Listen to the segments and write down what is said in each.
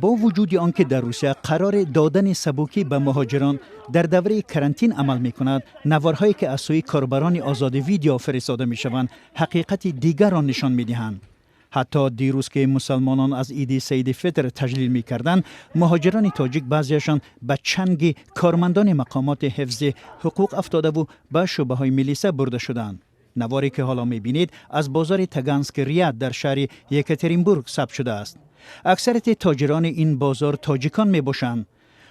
با وجود آنکه در روسیه قرار دادن سبوکی به مهاجران در دوره کرانتین عمل می کند، نوارهایی که از سوی کاربران آزاد ویدیو فرستاده می شوند حقیقت دیگر را نشان می دهند. حتی دیروز که مسلمانان از عید سید فطر تجلیل می کردند، مهاجران تاجیک بعضیشان به چنگ کارمندان مقامات حفظ حقوق افتاده و به شعبه های میلیسا برده شدند. نواری که حالا می بینید از بازار تگانسک ریاد در شهر یکاترینبورگ ثبت شده است. اکثریت تاجران این بازار تاجیکان می باشند.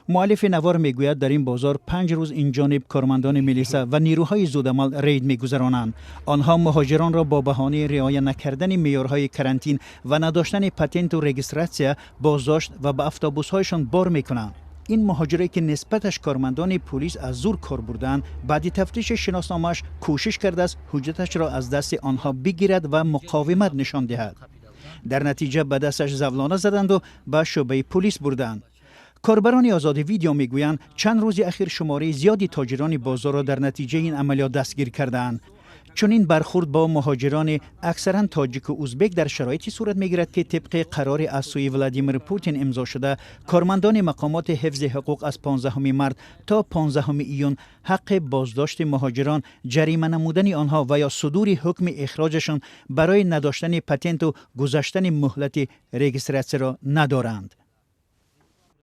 مؤلف نوار می گوید در این بازار 5 روز این جانب کارمندان میلیسا و نیروهای زودعمل رید می گذرانند. آنها مهاجران را با بهانه رعایت نکردن معیارهای کرانتین و نداشتن پتنت و رجیستراسیون بازداشت و به اتوبوس‌هایشان بار می کنند. این مهاجری که نسبتش کارمندان پلیس از زور کار بردند، بعد تفتیش شناسنامه‌اش کوشش کرده است حجتش را از دست آنها بگیرد و مقاومت نشان دهد. در نتیجه به دستش زولانه زدند و به شعبه پلیس بردند. کاربران آزاد ویدیو میگویند چند روز اخیر شماره زیادی تاجران بازار را در نتیجه این عملیات دستگیر کردند. چون این برخورد با مهاجران اکثرا تاجیک و ازبک در شرایطی صورت میگیرد که طبق قرار از سوی ولادیمیر پوتین امضا شده، کارمندان مقامات حفظ حقوق از 15 مارس تا 15 ایون حق بازداشت مهاجران، جریمه نمودن آنها و یا صدور حکم اخراجشان برای نداشتن پتنت و گذشتن مهلت رجیستراسیون را ندارند.